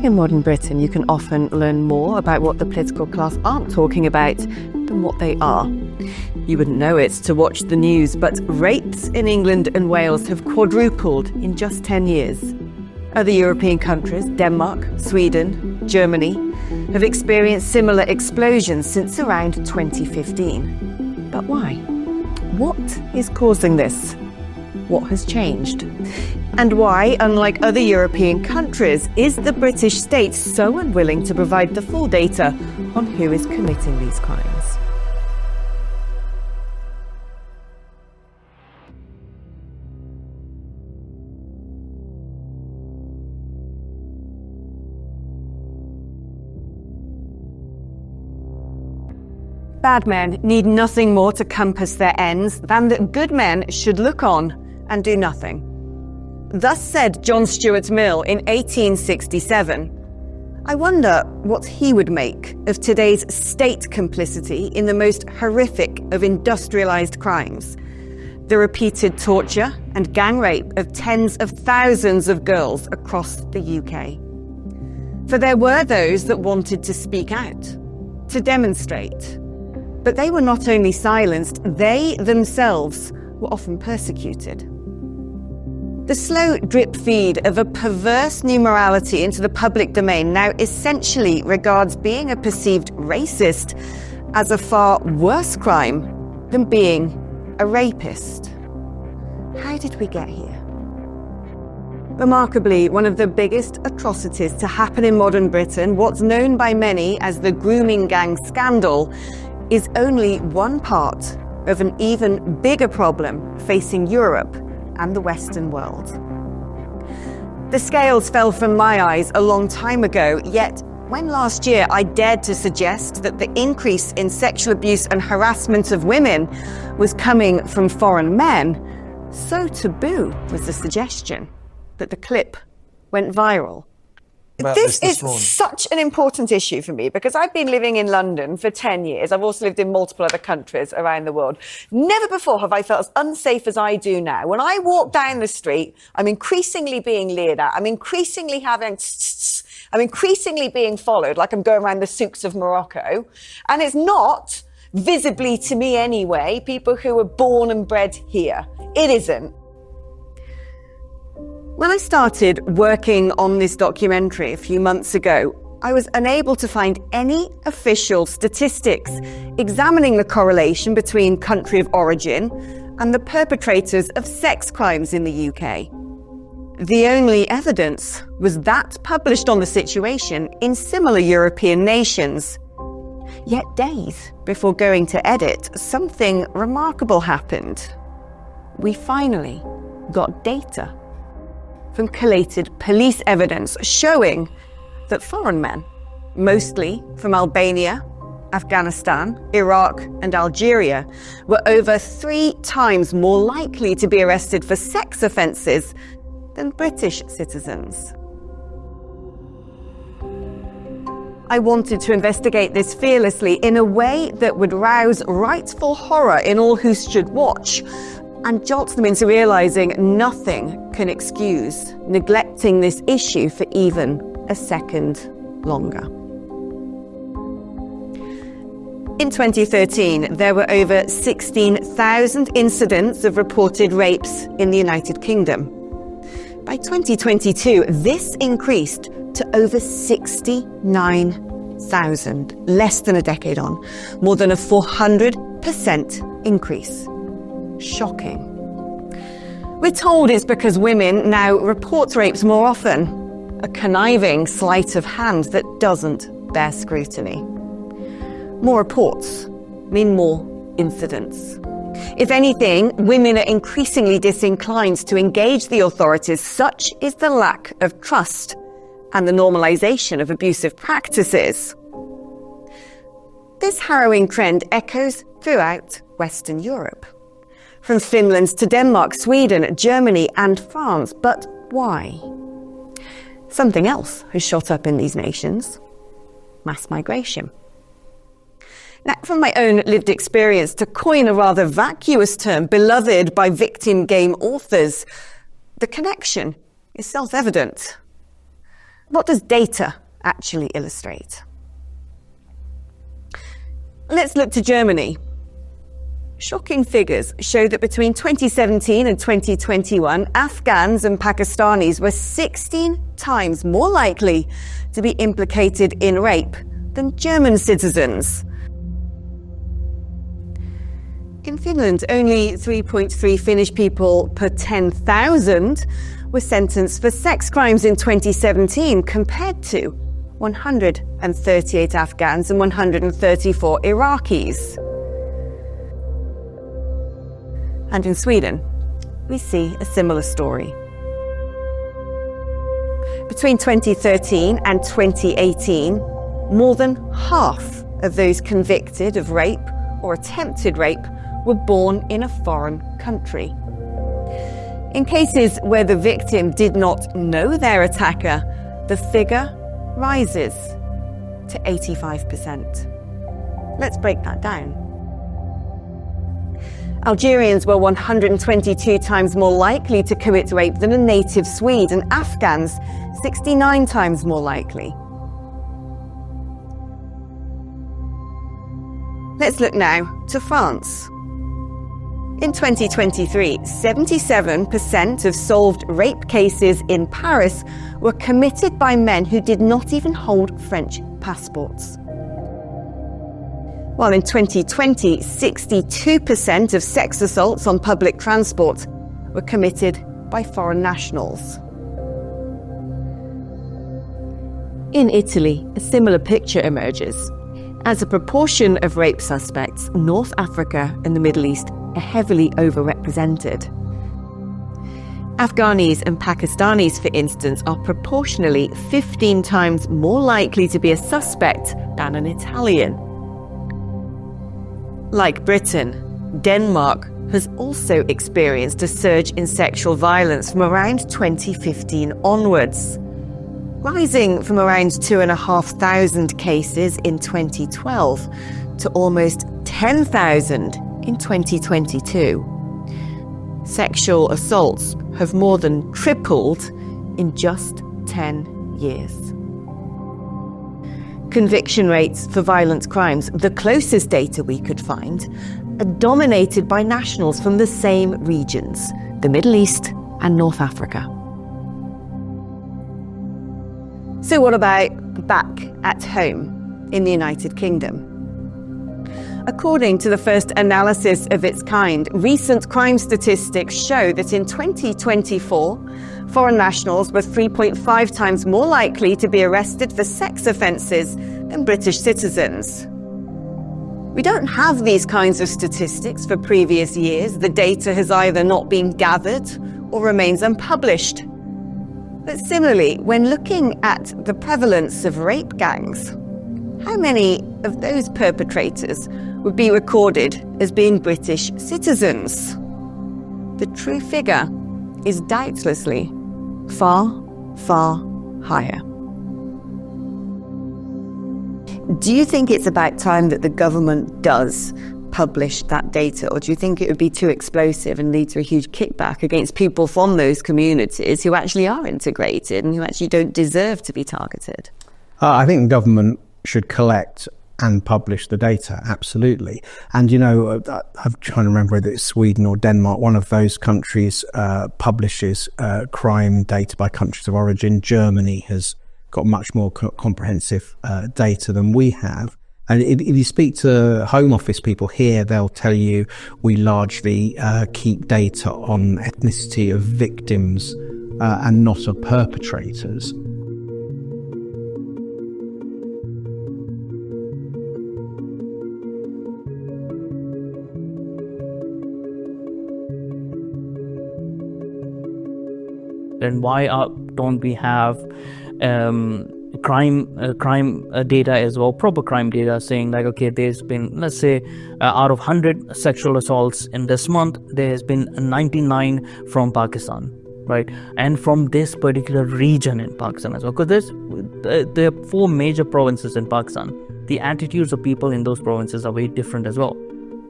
in modern Britain, you can often learn more about what the political class aren't talking about than what they are. You wouldn't know it to watch the news, but rapes in England and Wales have quadrupled in just 10 years. Other European countries, Denmark, Sweden, Germany, have experienced similar explosions since around 2015. But why? What is causing this? What has changed? And why, unlike other European countries, is the British state so unwilling to provide the full data on who is committing these crimes? Bad men need nothing more to compass their ends than that good men should look on and do nothing. Thus said John Stuart Mill in 1867. I wonder what he would make of today's state complicity in the most horrific of industrialized crimes, the repeated torture and gang rape of tens of thousands of girls across the UK. For there were those that wanted to speak out, to demonstrate. But they were not only silenced, they themselves were often persecuted. The slow drip feed of a perverse new morality into the public domain now essentially regards being a perceived racist as a far worse crime than being a rapist. How did we get here? Remarkably, one of the biggest atrocities to happen in modern Britain, what's known by many as the grooming gang scandal, is only one part of an even bigger problem facing Europe and the Western world. The scales fell from my eyes a long time ago, yet when last year I dared to suggest that the increase in sexual abuse and harassment of women was coming from foreign men, so taboo was the suggestion that the clip went viral. This is such an important issue for me because I've been living in London for 10 years. I've also lived in multiple other countries around the world. Never before have I felt as unsafe as I do now. When I walk down the street, I'm increasingly being leered at. I'm increasingly being followed like I'm going around the souks of Morocco. And it's not, visibly to me anyway, people who were born and bred here. It isn't. When I started working on this documentary a few months ago, I was unable to find any official statistics examining the correlation between country of origin and the perpetrators of sex crimes in the UK. The only evidence was that published on the situation in similar European nations. Yet days before going to edit, something remarkable happened. We finally got data from collated police evidence showing that foreign men, mostly from Albania, Afghanistan, Iraq and Algeria, were over 3 times more likely to be arrested for sex offences than British citizens. I wanted to investigate this fearlessly in a way that would rouse rightful horror in all who should watch and jolt them into realising nothing can excuse neglecting this issue for even a second longer. In 2013, there were over 16,000 incidents of reported rapes in the United Kingdom. By 2022, this increased to over 69,000, less than a decade on, more than a 400% increase. Shocking. We're told it's because women now report rapes more often, a conniving sleight of hand that doesn't bear scrutiny. More reports mean more incidents. If anything, women are increasingly disinclined to engage the authorities. Such is the lack of trust and the normalization of abusive practices. This harrowing trend echoes throughout Western Europe. From Finland to Denmark, Sweden, Germany and France. But why? Something else has shot up in these nations: mass migration. Now, from my own lived experience, to coin a rather vacuous term beloved by victim game authors, the connection is self-evident. What does data actually illustrate? Let's look to Germany. Shocking figures show that between 2017 and 2021, Afghans and Pakistanis were 16 times more likely to be implicated in rape than German citizens. In Finland, only 3.3 Finnish people per 10,000 were sentenced for sex crimes in 2017, compared to 138 Afghans and 134 Iraqis. And in Sweden, we see a similar story. Between 2013 and 2018, more than half of those convicted of rape or attempted rape were born in a foreign country. In cases where the victim did not know their attacker, the figure rises to 85%. Let's break that down. Algerians were 122 times more likely to commit rape than a native Swede, and Afghans 69 times more likely. Let's look now to France. In 2023, 77% of solved rape cases in Paris were committed by men who did not even hold French passports. While in 2020, 62% of sex assaults on public transport were committed by foreign nationals. In Italy, a similar picture emerges. As a proportion of rape suspects, North Africa and the Middle East are heavily overrepresented. Afghanis and Pakistanis, for instance, are proportionally 15 times more likely to be a suspect than an Italian. Like Britain, Denmark has also experienced a surge in sexual violence from around 2015 onwards, rising from around 2,500 cases in 2012 to almost 10,000 in 2022. Sexual assaults have more than tripled in just 10 years. Conviction rates for violent crimes, the closest data we could find, are dominated by nationals from the same regions, the Middle East and North Africa. So what about back at home in the United Kingdom? According to the first analysis of its kind, recent crime statistics show that in 2024, foreign nationals were 3.5 times more likely to be arrested for sex offences than British citizens. We don't have these kinds of statistics for previous years. The data has either not been gathered or remains unpublished. But similarly, when looking at the prevalence of rape gangs, how many of those perpetrators would be recorded as being British citizens? The true figure is doubtlessly far, far higher. Do you think it's about time that the government does publish that data, or do you think it would be too explosive and lead to a huge kickback against people from those communities who actually are integrated and who actually don't deserve to be targeted? I think the government should collect and publish the data, absolutely. And, you know, I'm trying to remember whether it's Sweden or Denmark, one of those countries publishes crime data by countries of origin. Germany has got much more comprehensive data than we have. And if you speak to Home Office people here, they'll tell you we largely keep data on ethnicity of victims and not of perpetrators. Then why don't we have crime data as well, proper crime data, saying like, okay, there's been, let's say, out of 100 sexual assaults in this month, there has been 99 from Pakistan, right? And from this particular region in Pakistan as well, because there are 4 major provinces in Pakistan. The attitudes of people in those provinces are very different as well.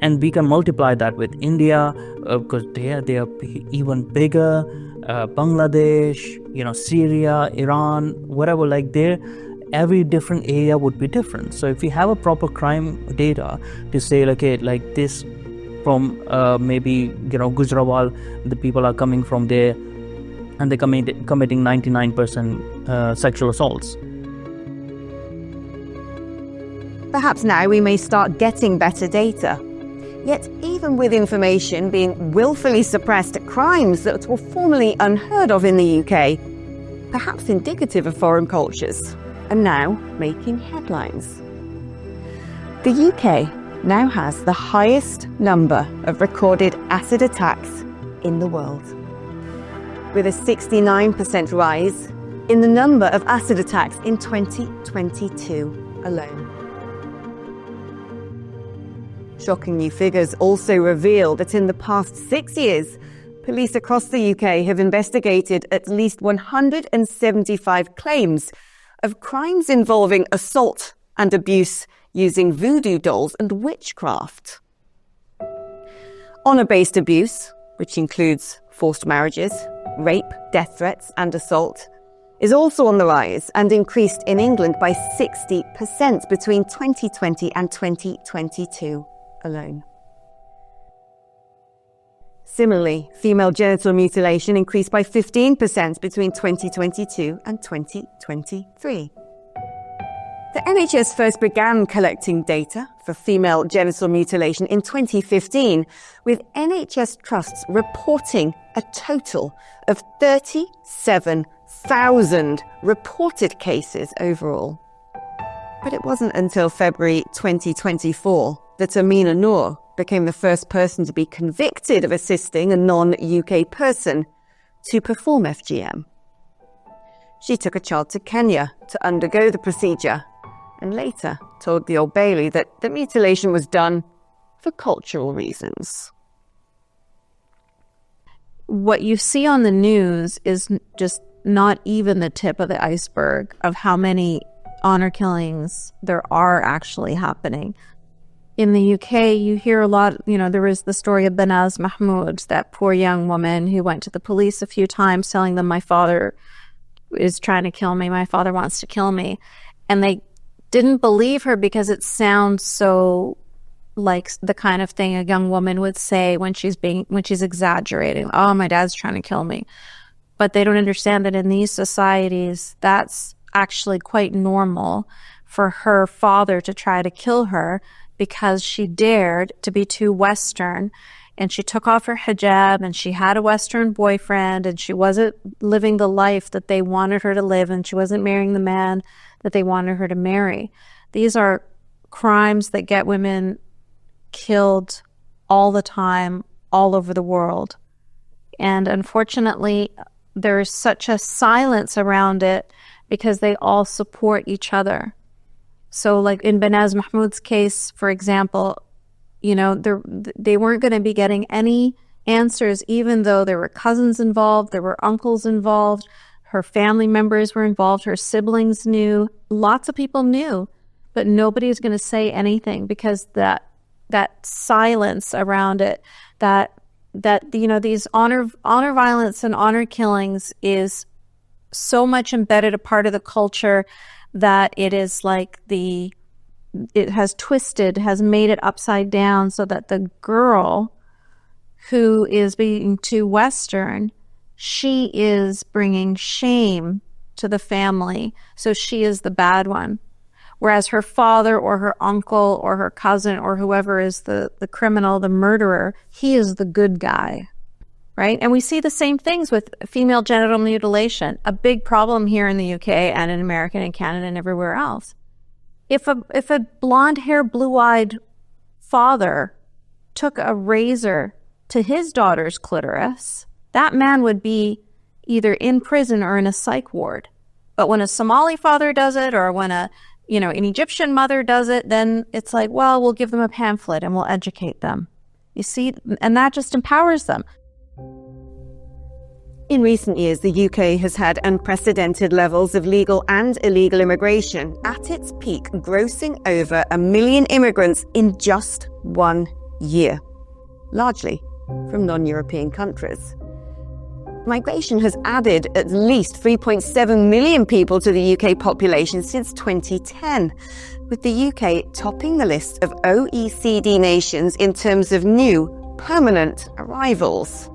And we can multiply that with India, because they are even bigger. Bangladesh, Syria, Iran, whatever, like there, every different area would be different. So if we have a proper crime data to say, okay, like this from maybe, Gujranwal, the people are coming from there and they're committing 99% sexual assaults. Perhaps now we may start getting better data. Yet even with information being willfully suppressed at crimes that were formerly unheard of in the UK, perhaps indicative of foreign cultures, are now making headlines. The UK now has the highest number of recorded acid attacks in the world, with a 69% rise in the number of acid attacks in 2022 alone. Shocking new figures also reveal that in the past 6 years, police across the UK have investigated at least 175 claims of crimes involving assault and abuse using voodoo dolls and witchcraft. Honour-based abuse, which includes forced marriages, rape, death threats and assault, is also on the rise and increased in England by 60% between 2020 and 2022 alone. Similarly, female genital mutilation increased by 15% between 2022 and 2023. The NHS first began collecting data for female genital mutilation in 2015, with NHS trusts reporting a total of 37,000 reported cases overall. But it wasn't until February 2024 that Amina Noor became the first person to be convicted of assisting a non-UK person to perform FGM. She took a child to Kenya to undergo the procedure and later told the Old Bailey that the mutilation was done for cultural reasons. What you see on the news is just not even the tip of the iceberg of how many honor killings there are actually happening. In the UK, you hear a lot, there was the story of Banaz Mahmoud, that poor young woman who went to the police a few times telling them, my father is trying to kill me, my father wants to kill me. And they didn't believe her because it sounds so like the kind of thing a young woman would say when she's exaggerating. Oh, my dad's trying to kill me. But they don't understand that in these societies, that's actually quite normal for her father to try to kill her because she dared to be too Western, and she took off her hijab and she had a Western boyfriend and she wasn't living the life that they wanted her to live, and she wasn't marrying the man that they wanted her to marry. These are crimes that get women killed all the time, all over the world. And unfortunately, there's such a silence around it because they all support each other. So like in Banaz Mahmoud's case, for example, they weren't going to be getting any answers, even though there were cousins involved, there were uncles involved, her family members were involved, her siblings knew, lots of people knew, but nobody's going to say anything because that silence around it, that these honor violence and honor killings is so much embedded a part of the culture that it is like it has made it upside down so that the girl who is being too Western, she is bringing shame to the family. So she is the bad one. Whereas her father or her uncle or her cousin or whoever is the criminal, the murderer, he is the good guy. Right? And we see the same things with female genital mutilation, a big problem here in the UK and in America and Canada and everywhere else. If a blonde-haired, blue-eyed father took a razor to his daughter's clitoris, that man would be either in prison or in a psych ward. But when a Somali father does it, or when an Egyptian mother does it, then it's like, well, we'll give them a pamphlet and we'll educate them. You see, and that just empowers them. In recent years, the UK has had unprecedented levels of legal and illegal immigration, at its peak grossing over 1 million immigrants in just 1 year, largely from non-European countries. Migration has added at least 3.7 million people to the UK population since 2010, with the UK topping the list of OECD nations in terms of new permanent arrivals.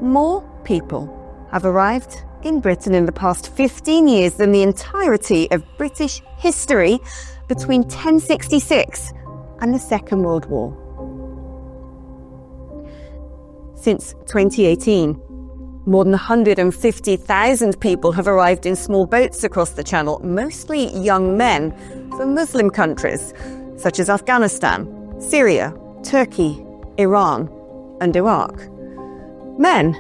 More people have arrived in Britain in the past 15 years than the entirety of British history between 1066 and the Second World War. Since 2018, more than 150,000 people have arrived in small boats across the Channel, mostly young men from Muslim countries such as Afghanistan, Syria, Turkey, Iran, and Iraq. Men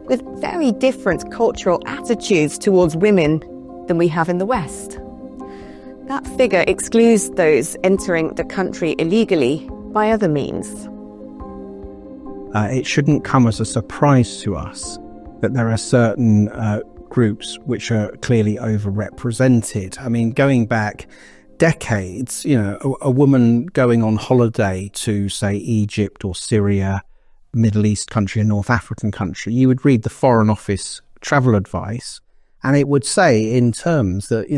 with very different cultural attitudes towards women than we have in the West. That figure excludes those entering the country illegally by other means. It shouldn't come as a surprise to us that there are certain groups which are clearly overrepresented. I mean, going back decades, a woman going on holiday to, say, Egypt or Syria, Middle East country, a North African country, you would read the Foreign Office travel advice, and it would say in terms that,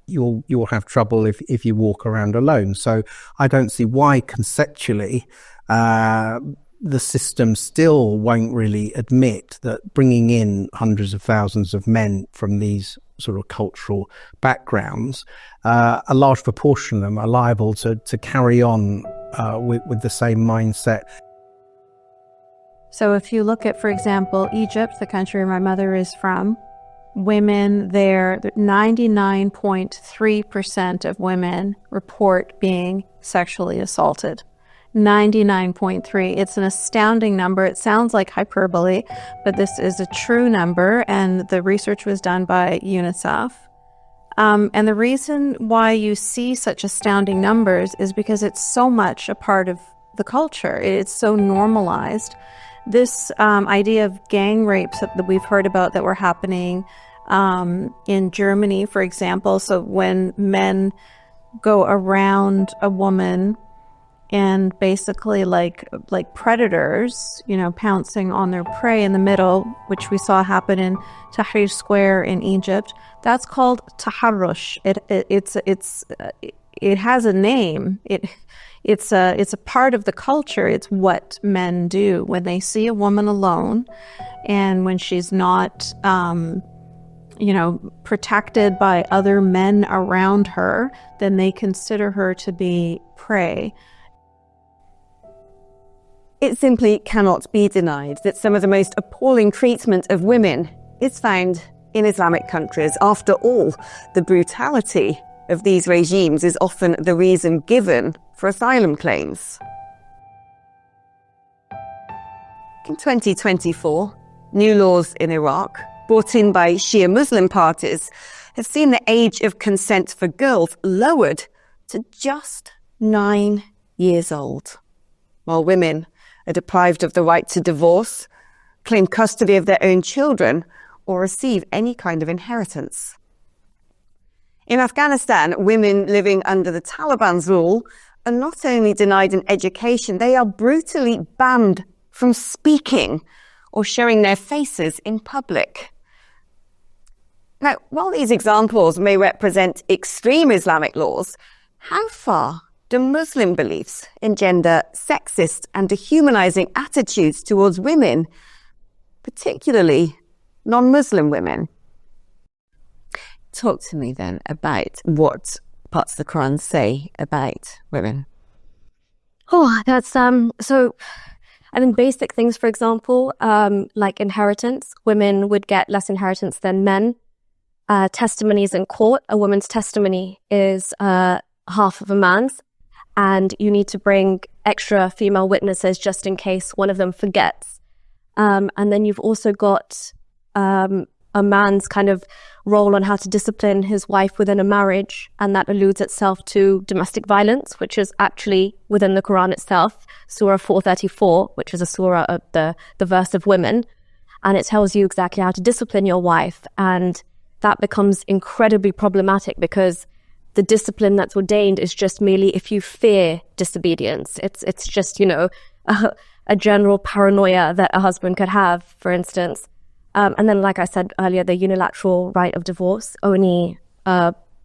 you'll have trouble if you walk around alone. So I don't see why conceptually the system still won't really admit that bringing in hundreds of thousands of men from these sort of cultural backgrounds, a large proportion of them are liable to carry on with the same mindset. So if you look at, for example, Egypt, the country my mother is from, women there, 99.3% of women report being sexually assaulted. 99.3. It's an astounding number. It sounds like hyperbole, but this is a true number, and the research was done by UNICEF. And the reason why you see such astounding numbers is because it's so much a part of the culture. It's so normalized. This idea of gang rapes that we've heard about that were happening in Germany, for example. So when men go around a woman and basically like predators, pouncing on their prey in the middle, which we saw happen in Tahrir Square in Egypt, that's called taharrush. It has a name. It's a part of the culture. It's what men do when they see a woman alone, and when she's not, protected by other men around her, then they consider her to be prey. It simply cannot be denied that some of the most appalling treatment of women is found in Islamic countries. After all, the brutality of these regimes is often the reason given for asylum claims. In 2024, new laws in Iraq, brought in by Shia Muslim parties, have seen the age of consent for girls lowered to just 9 years old, while women are deprived of the right to divorce, claim custody of their own children, or receive any kind of inheritance. In Afghanistan, women living under the Taliban's rule are not only denied an education, they are brutally banned from speaking or showing their faces in public. Now, while these examples may represent extreme Islamic laws, how far do Muslim beliefs engender sexist and dehumanizing attitudes towards women, particularly non-Muslim women? Talk to me then about what parts of the Quran say about women. Oh, that's so I think basic things, for example, like inheritance. Women would get less inheritance than men. Testimonies in court. A woman's testimony is half of a man's, and you need to bring extra female witnesses just in case one of them forgets. And then you've also got a man's kind of role on how to discipline his wife within a marriage, and that alludes itself to domestic violence, which is actually within the Quran itself, Surah 434, which is a surah of the verse of women, and it tells you exactly how to discipline your wife. And that becomes incredibly problematic because the discipline that's ordained is just merely if you fear disobedience. It's just, a general paranoia that a husband could have, for instance. And then, like I said earlier, the unilateral right of divorce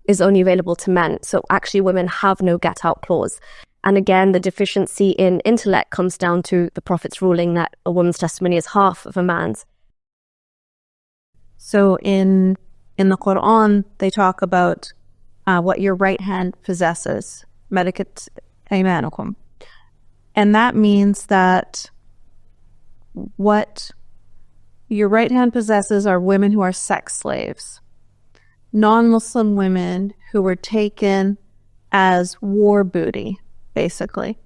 is only available to men. So actually women have no get-out clause. And again, the deficiency in intellect comes down to the Prophet's ruling that a woman's testimony is half of a man's. So in the Quran, they talk about what your right hand possesses. Malakat aymanukum. And that means that what your right hand possesses are women who are sex slaves, non-Muslim women who were taken as war booty, basically.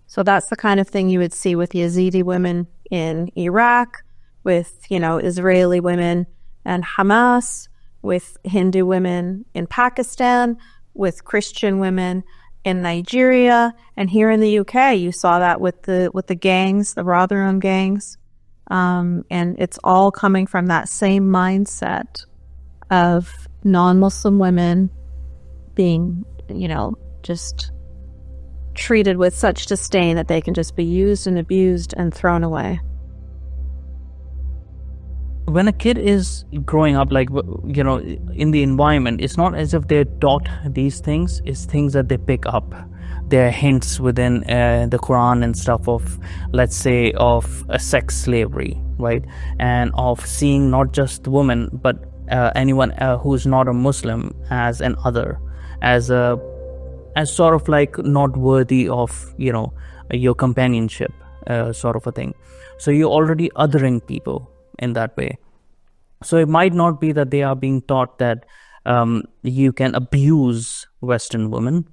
So that's the kind of thing you would see with Yazidi women in Iraq, with, Israeli women and Hamas, with Hindu women in Pakistan, with Christian women in Nigeria, and here in the UK, you saw that with the gangs, the Rotherham gangs, and it's all coming from that same mindset of non-Muslim women being, just treated with such disdain that they can just be used and abused and thrown away. When a kid is growing up, in the environment, it's not as if they're taught these things. It's things that they pick up. There are hints within the Quran and stuff of, let's say, of a sex slavery, right? And of seeing not just women, but anyone who's not a Muslim as an other, as sort of like not worthy of, your companionship, sort of a thing. So you're already othering people in that way. So it might not be that they are being taught that you can abuse Western women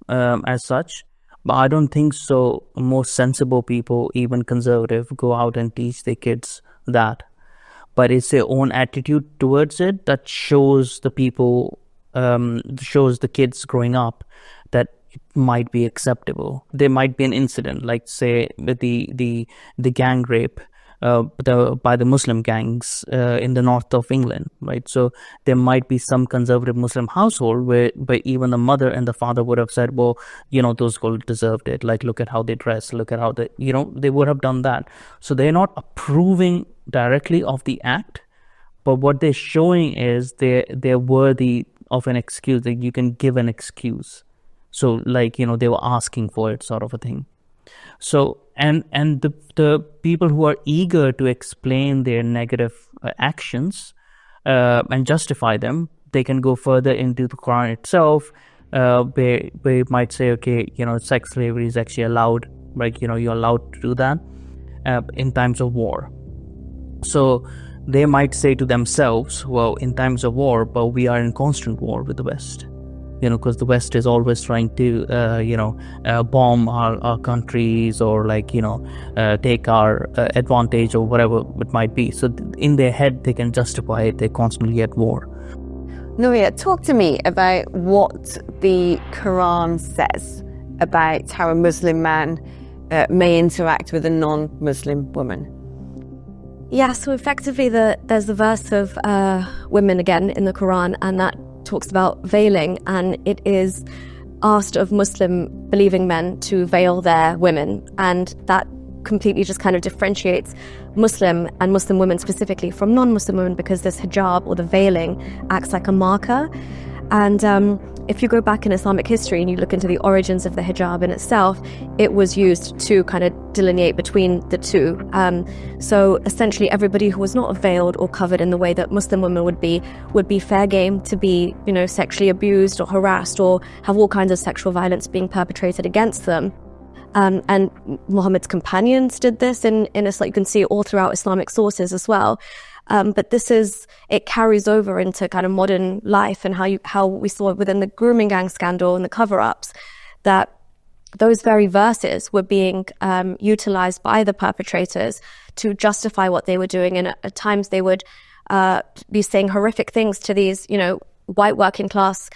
as such, but I don't think so. Most sensible people, even conservative, go out and teach their kids that. But it's their own attitude towards it that shows the people, shows the kids growing up that it might be acceptable. There might be an incident, like say the gang rape by the Muslim gangs in the north of England, right? So there might be some conservative Muslim household where even the mother and the father would have said, well, those girls deserved it. Like, look at how they dress, look at how they, they would have done that. So they're not approving directly of the act, but what they're showing is they're worthy of an excuse, that you can give an excuse. So like, they were asking for it, sort of a thing. So, and the people who are eager to explain their negative actions and justify them, they can go further into the Quran itself, where you might say, okay, sex slavery is actually allowed, like, you're allowed to do that in times of war. So they might say to themselves, well, in times of war, but we are in constant war with the West. Because the West is always trying to, bomb our countries, or take our advantage, or whatever it might be. So in their head, they can justify it. They're constantly at war. Nuriyah, talk to me about what the Quran says about how a Muslim man may interact with a non-Muslim woman. Yeah, so effectively there's the verse of women again in the Quran, and that talks about veiling, and it is asked of Muslim believing men to veil their women, and that completely just kind of differentiates Muslim and Muslim women specifically from non-Muslim women, because this hijab, or the veiling, acts like a marker. And if you go back in Islamic history and you look into the origins of the hijab in itself, it was used to kind of delineate between the two. So essentially everybody who was not veiled or covered in the way that Muslim women would be fair game to be, sexually abused or harassed, or have all kinds of sexual violence being perpetrated against them. And Muhammad's companions did this in Islam. You can see it all throughout Islamic sources as well. But it carries over into kind of modern life, and how we saw within the grooming gang scandal and the cover-ups, that those very verses were being utilized by the perpetrators to justify what they were doing. And at times they would be saying horrific things to these, white working class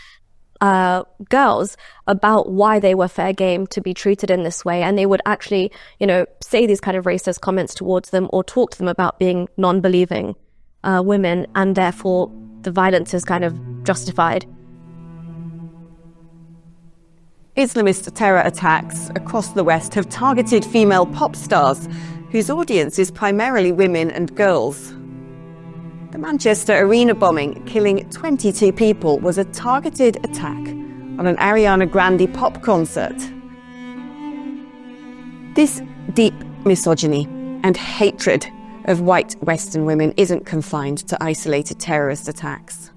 girls about why they were fair game to be treated in this way. And they would actually, say these kind of racist comments towards them, or talk to them about being non-believing women, and therefore the violence is kind of justified. Islamist terror attacks across the West have targeted female pop stars. whose audience is primarily women and girls. The Manchester arena bombing, killing 22 people, was a targeted attack on an Ariana Grande pop concert. This deep misogyny and hatred of white Western women isn't confined to isolated terrorist attacks.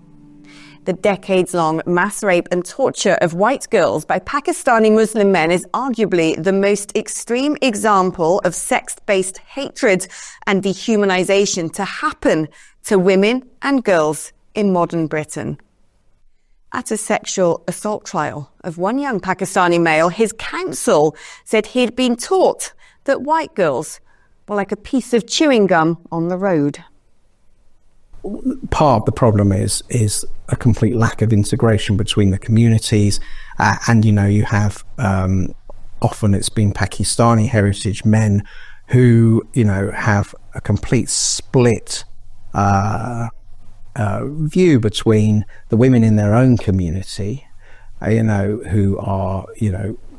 The decades-long mass rape and torture of white girls by Pakistani Muslim men is arguably the most extreme example of sex-based hatred and dehumanization to happen to women and girls in modern Britain. At a sexual assault trial of one young Pakistani male, his counsel said he'd been taught that white girls were like a piece of chewing gum on the road. Part of the problem is a complete lack of integration between the communities, and you have often it's been Pakistani heritage men who have a complete split view between the women in their own community, who are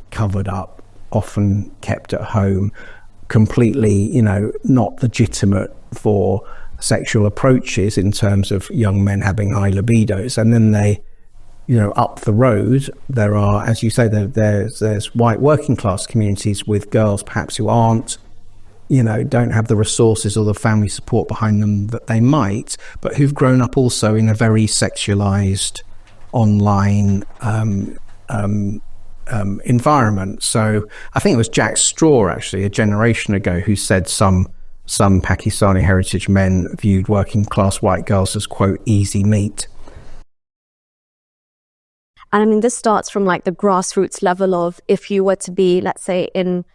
covered up, often kept at home, completely not legitimate for sexual approaches in terms of young men having high libidos. And then they up the road there are, as you say, there's white working class communities with girls perhaps who aren't don't have the resources or the family support behind them that they might, but who've grown up also in a very sexualized online environment. So I think it was Jack Straw actually a generation ago who said some Pakistani heritage men viewed working class white girls as, quote, easy meat. And I mean, this starts from like the grassroots level of, if you were to be, let's say, in,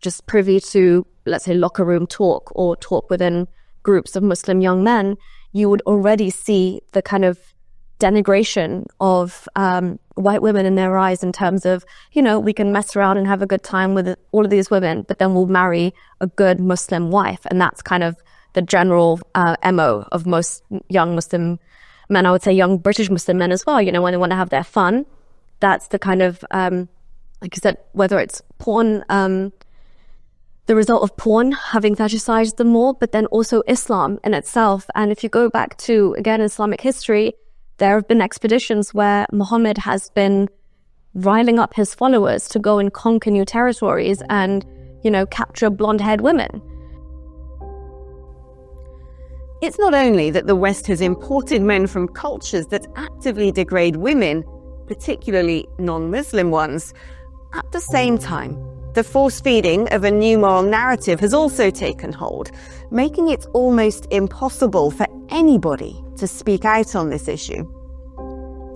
just privy to, let's say, locker room talk or talk within groups of Muslim young men, you would already see the kind of denigration of white women in their eyes in terms of, we can mess around and have a good time with all of these women, but then we'll marry a good Muslim wife. And that's kind of the general MO of most young Muslim men, I would say young British Muslim men as well, when they want to have their fun. That's the kind of, like you said, whether it's porn, the result of porn having fetishized them more, but then also Islam in itself. And if you go back to, again, Islamic history, there have been expeditions where Muhammad has been riling up his followers to go and conquer new territories and, capture blonde-haired women. It's not only that the West has imported men from cultures that actively degrade women, particularly non-Muslim ones. At the same time, the force-feeding of a new moral narrative has also taken hold, making it almost impossible for anybody to speak out on this issue.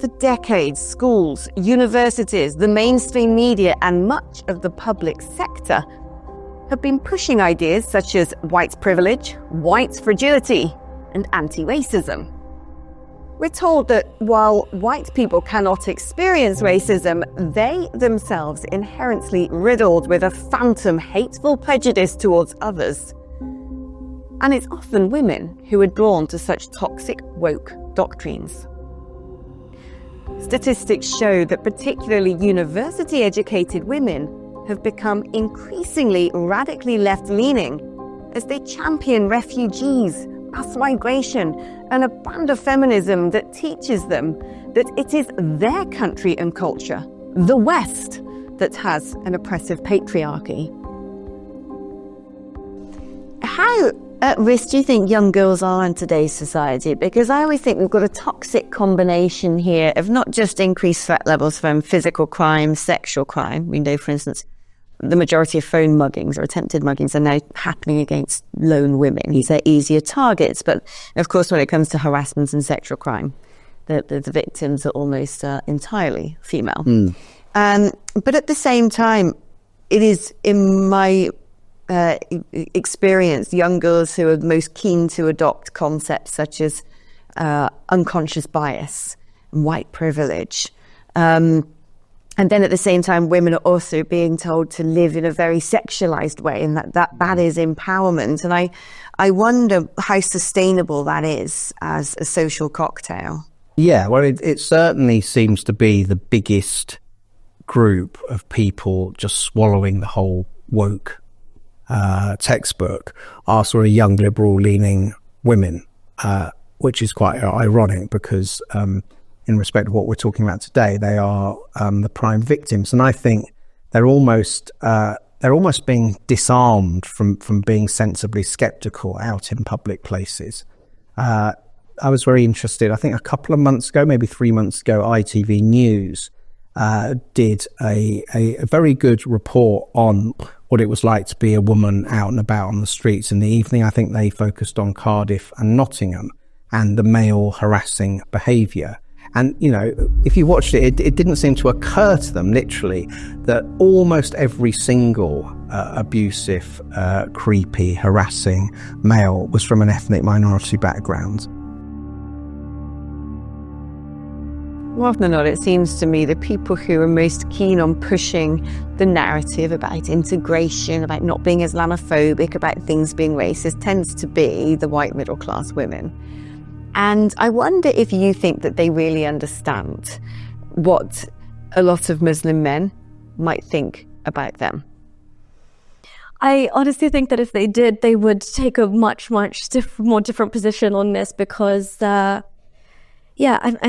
For decades, schools, universities, the mainstream media, and much of the public sector have been pushing ideas such as white privilege, white fragility, and anti-racism. We're told that while white people cannot experience racism, they themselves inherently riddled with a phantom hateful prejudice towards others. And it's often women who are drawn to such toxic woke doctrines. Statistics show that particularly university-educated women have become increasingly radically left-leaning as they champion refugees, mass migration, and a brand of feminism that teaches them that it is their country and culture, the West, that has an oppressive patriarchy. How at risk do you think young girls are in today's society? Because I always think we've got a toxic combination here of not just increased threat levels from physical crime, sexual crime. We know, for instance, the majority of phone muggings or attempted muggings are now happening against lone women. These are easier targets. But of course, when it comes to harassment and sexual crime, the victims are almost entirely female. But at the same time, it is, in my experience, young girls who are most keen to adopt concepts such as unconscious bias, white privilege. And then at the same time, women are also being told to live in a very sexualized way, and that is empowerment. And I wonder how sustainable that is as a social cocktail. Yeah, well, it certainly seems to be the biggest group of people just swallowing the whole woke textbook are sort of young liberal-leaning women, which is quite ironic because in respect of what we're talking about today, they are the prime victims. And I think they're almost being disarmed from being sensibly skeptical out in public places. I was very interested, I think a couple of months ago, maybe 3 months ago, ITV News did a very good report on what it was like to be a woman out and about on the streets in the evening. I think they focused on Cardiff and Nottingham and the male harassing behaviour. And, you know, if you watched it, it didn't seem to occur to them, literally, that almost every single abusive, creepy, harassing male was from an ethnic minority background. More often than not, it seems to me the people who are most keen on pushing the narrative about integration, about not being Islamophobic, about things being racist, tends to be the white middle class women. And I wonder if you think that they really understand what a lot of Muslim men might think about them. I honestly think that if they did, they would take a much more different position on this because, I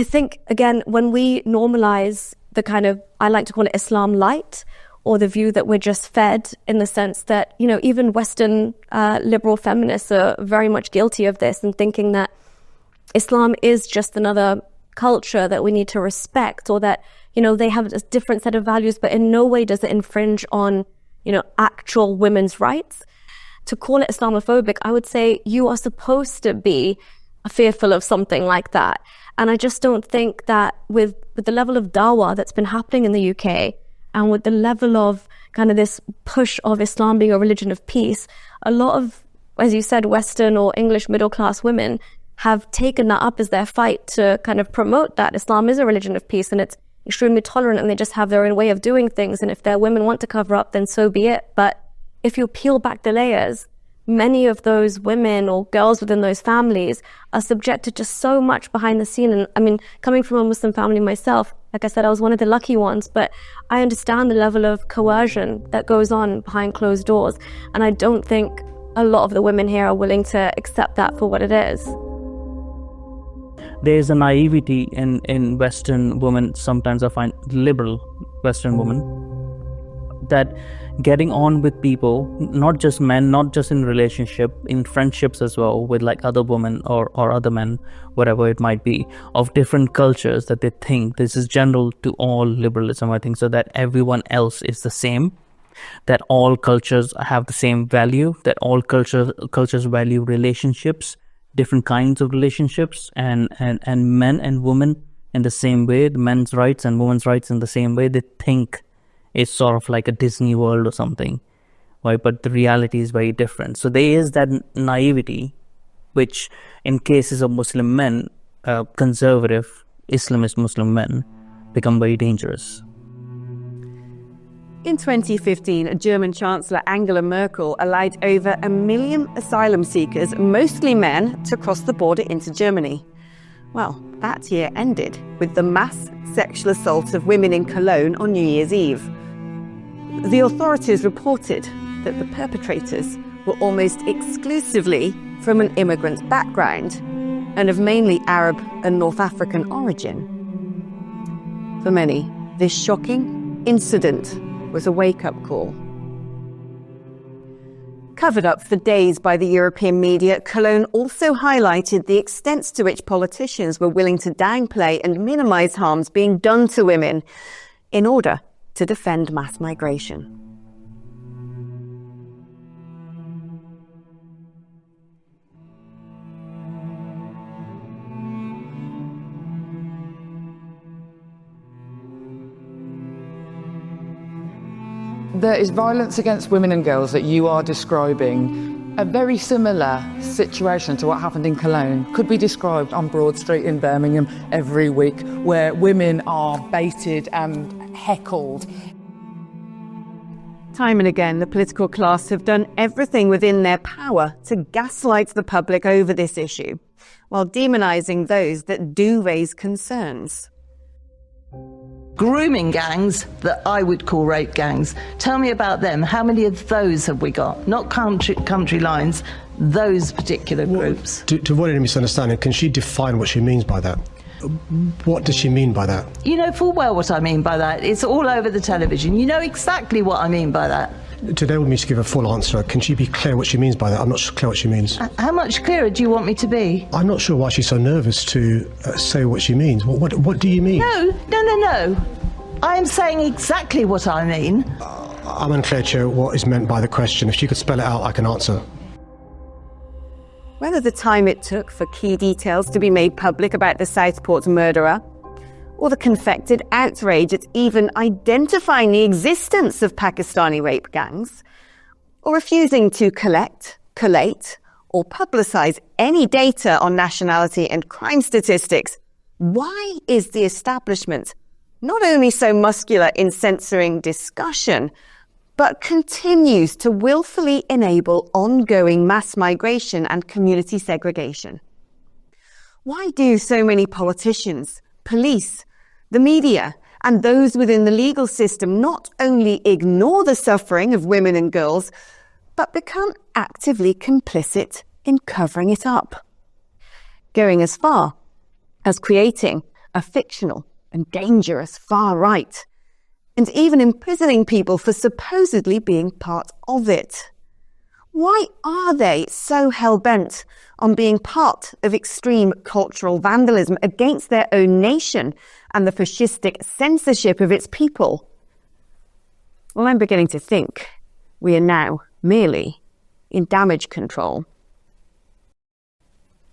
think, again, when we normalize the kind of, I like to call it Islam light, or the view that we're just fed, in the sense that, you know, even Western liberal feminists are very much guilty of this and thinking that Islam is just another culture that we need to respect, or that, you know, they have a different set of values, but in no way does it infringe on, you know, actual women's rights. To call it Islamophobic, I would say you are supposed to be fearful of something like that. And I just don't think that with the level of dawah that's been happening in the UK, and with the level of kind of this push of Islam being a religion of peace, a lot of, as you said, Western or English middle class women have taken that up as their fight to kind of promote that Islam is a religion of peace and it's extremely tolerant and they just have their own way of doing things. And if their women want to cover up, then so be it. But if you peel back the layers, many of those women or girls within those families are subjected to so much behind the scene. And I mean, coming from a Muslim family myself, like I said, I was one of the lucky ones, but I understand the level of coercion that goes on behind closed doors. And I don't think a lot of the women here are willing to accept that for what it is. There's a naivety in Western women, sometimes I find liberal Western women, that getting on with people, not just men, not just in relationship, in friendships as well, with like other women or other men, whatever it might be, of different cultures, that they think this is general to all liberalism, I think, so that everyone else is the same, that all cultures have the same value, that all cultures value relationships, different kinds of relationships, and men and women in the same way, the men's rights and women's rights in the same way. They think it's sort of like a Disney World or something, right? But the reality is very different. So there is that naivety, which in cases of Muslim men, conservative Islamist Muslim men, become very dangerous. In 2015, German Chancellor Angela Merkel allowed over 1 million asylum seekers, mostly men, to cross the border into Germany. Well, that year ended with the mass sexual assault of women in Cologne on New Year's Eve. The authorities reported that the perpetrators were almost exclusively from an immigrant background and of mainly Arab and North African origin. For many, this shocking incident was a wake-up call. Covered up for days by the European media, Cologne also highlighted the extent to which politicians were willing to downplay and minimize harms being done to women in order to defend mass migration. There is violence against women and girls that you are describing. A very similar situation to what happened in Cologne could be described on Broad Street in Birmingham every week, where women are baited and heckled. Time and again, the political class have done everything within their power to gaslight the public over this issue, while demonizing those that do raise concerns. grooming gangs that I would call rape gangs. Tell me about them. How many of those have we got? Not country lines, those particular groups. To avoid any misunderstanding, can she define what she means by that? What does she mean by that? You know full well what I mean by that. It's all over the television. You know exactly what I mean by that. To enable me to give a full answer, can she be clear what she means by that? I'm not clear what she means. How much clearer do you want me to be? I'm not sure why she's so nervous to say what she means. What do you mean? No. I am saying exactly what I mean. I'm unclear, Chair, what is meant by the question. If she could spell it out, I can answer. Whether the time it took for key details to be made public about the Southport murderer, or the confected outrage at even identifying the existence of Pakistani rape gangs, or refusing to collect, collate, or publicise any data on nationality and crime statistics, why is the establishment not only so muscular in censoring discussion, but continues to willfully enable ongoing mass migration and community segregation? Why do so many politicians, police, the media, and those within the legal system not only ignore the suffering of women and girls, but become actively complicit in covering it up? Going as far as creating a fictional and dangerous far right, and even imprisoning people for supposedly being part of it. Why are they so hell-bent on being part of extreme cultural vandalism against their own nation and the fascistic censorship of its people? Well, I'm beginning to think we are now merely in damage control.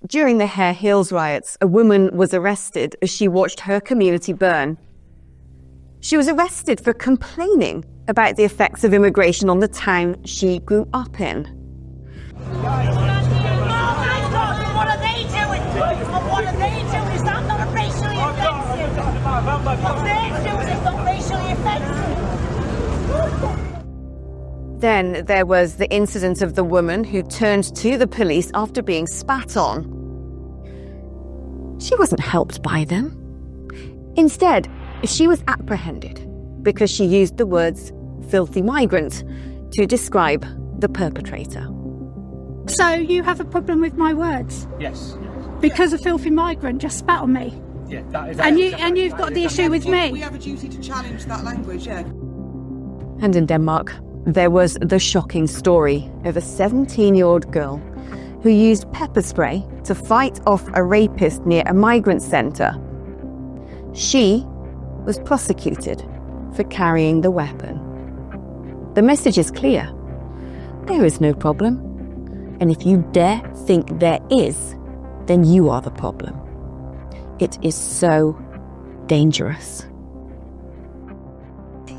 During the Hare Hills riots, a woman was arrested as she watched her community burn. She was arrested for complaining about the effects of immigration on the town she grew up in. What are they doing? What are they doing? Is that not racially offensive? What they're doing is not racially offensive. Then there was the incident of the woman who turned to the police after being spat on. She wasn't helped by them. Instead, she was apprehended because she used the words filthy migrant to describe the perpetrator. So you have a problem with my words? Yes. Because a filthy migrant just spat on me? Yeah, that is. And you've got the issue with me? We have a duty to challenge that language, yeah. And in Denmark, there was the shocking story of a 17-year-old girl who used pepper spray to fight off a rapist near a migrant centre. She was prosecuted for carrying the weapon. The message is clear. There is no problem. And if you dare think there is, then you are the problem. It is so dangerous.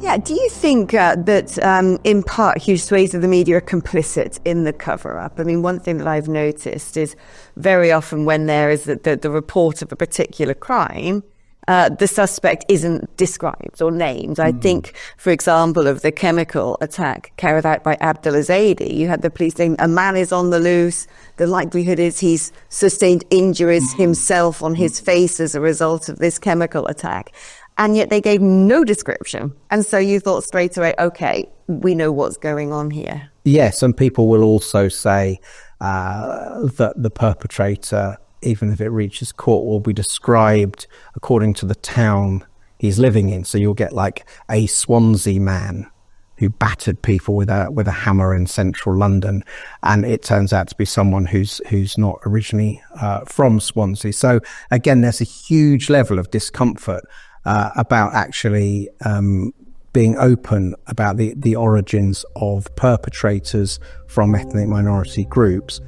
Yeah, do you think that in part huge swathes of the media are complicit in the cover-up? I mean, one thing that I've noticed is very often when there is the report of a particular crime, the suspect isn't described or named. I think, for example, of the chemical attack carried out by Abdullah Zaidi, you had the police saying a man is on the loose. The likelihood is he's sustained injuries himself on his face as a result of this chemical attack. And yet they gave no description. And so you thought straight away, okay, we know what's going on here. Yes, and people will also say that the perpetrator, even if it reaches court, will be described according to the town he's living in. So you'll get like a Swansea man who battered people with a hammer in central London, and it turns out to be someone who's not originally from Swansea. So again, there's a huge level of discomfort about actually being open about the origins of perpetrators from ethnic minority groups.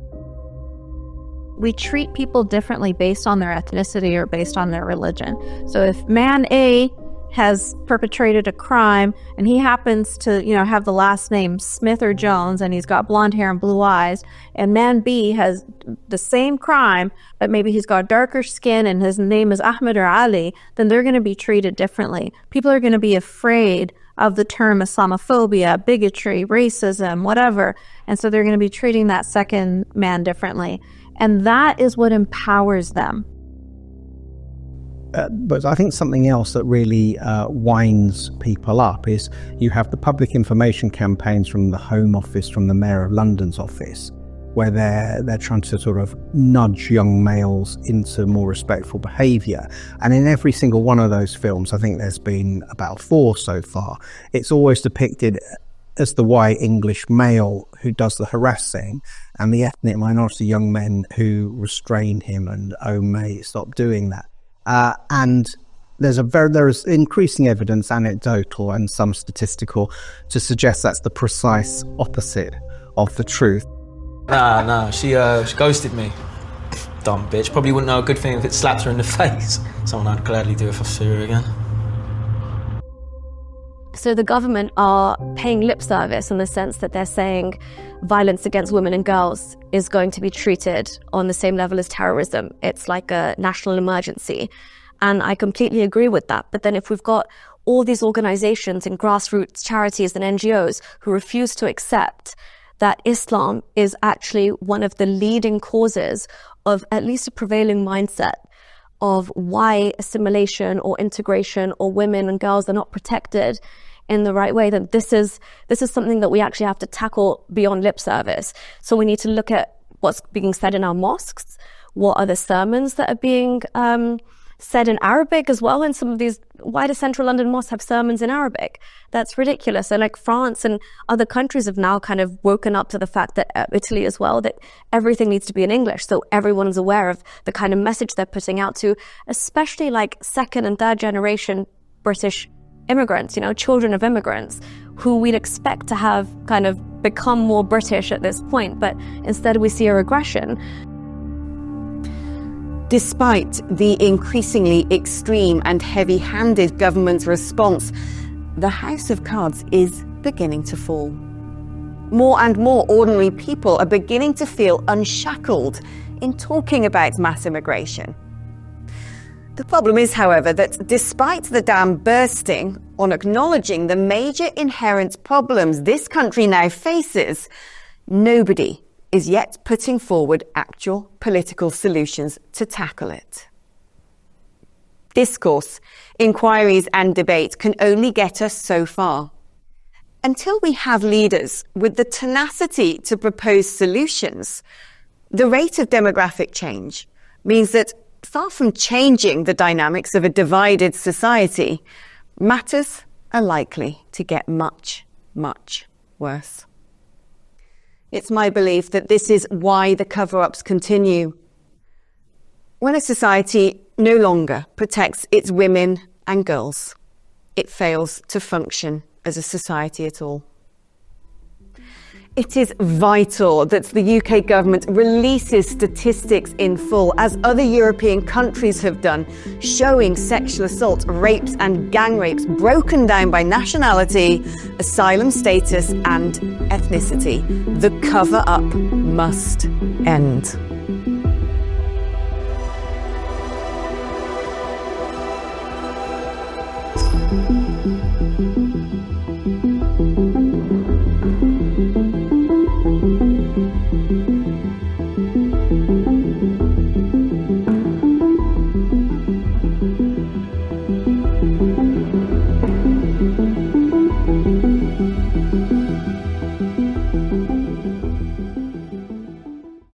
We treat people differently based on their ethnicity or based on their religion. So if man A has perpetrated a crime and he happens to, have the last name Smith or Jones and he's got blonde hair and blue eyes, and man B has the same crime, but maybe he's got darker skin and his name is Ahmed or Ali, then they're going to be treated differently. People are going to be afraid of the term Islamophobia, bigotry, racism, whatever. And so they're going to be treating that second man differently. And that is what empowers them. But I think something else that really winds people up is you have the public information campaigns from the Home Office, from the Mayor of London's office, where they're trying to sort of nudge young males into more respectful behaviour. And in every single one of those films, I think there's been about 4 so far, it's always depicted as the white English male who does the harassing, and the ethnic minority young men who restrain him and, oh mate, stop doing that. And there is increasing evidence, anecdotal and some statistical, to suggest that's the precise opposite of the truth. Nah, she ghosted me. Dumb bitch. Probably wouldn't know a good thing if it slaps her in the face. Someone I'd gladly do if I see her again. So the government are paying lip service in the sense that they're saying violence against women and girls is going to be treated on the same level as terrorism. It's like a national emergency. And I completely agree with that. But then if we've got all these organizations and grassroots charities and NGOs who refuse to accept that Islam is actually one of the leading causes of at least a prevailing mindset of why assimilation or integration or women and girls are not protected in the right way, then this is something that we actually have to tackle beyond lip service. So we need to look at what's being said in our mosques, what are the sermons that are being said in Arabic as well. And some of these wider central London mosques have sermons in Arabic. That's ridiculous. And like France and other countries have now kind of woken up to the fact that Italy as well, that everything needs to be in English. So everyone's aware of the kind of message they're putting out to, especially like 2nd and 3rd generation British immigrants, children of immigrants, who we'd expect to have kind of become more British at this point. But instead we see a regression. Despite the increasingly extreme and heavy-handed government's response, the House of Cards is beginning to fall. More and more ordinary people are beginning to feel unshackled in talking about mass immigration. The problem is, however, that despite the dam bursting on acknowledging the major inherent problems this country now faces, nobody is yet putting forward actual political solutions to tackle it. Discourse, inquiries and debate can only get us so far. Until we have leaders with the tenacity to propose solutions, the rate of demographic change means that far from changing the dynamics of a divided society, matters are likely to get much, much worse. It's my belief that this is why the cover-ups continue. When a society no longer protects its women and girls, it fails to function as a society at all. It is vital that the UK government releases statistics in full, as other European countries have done, showing sexual assault, rapes and gang rapes broken down by nationality, asylum status and ethnicity. The cover-up must end.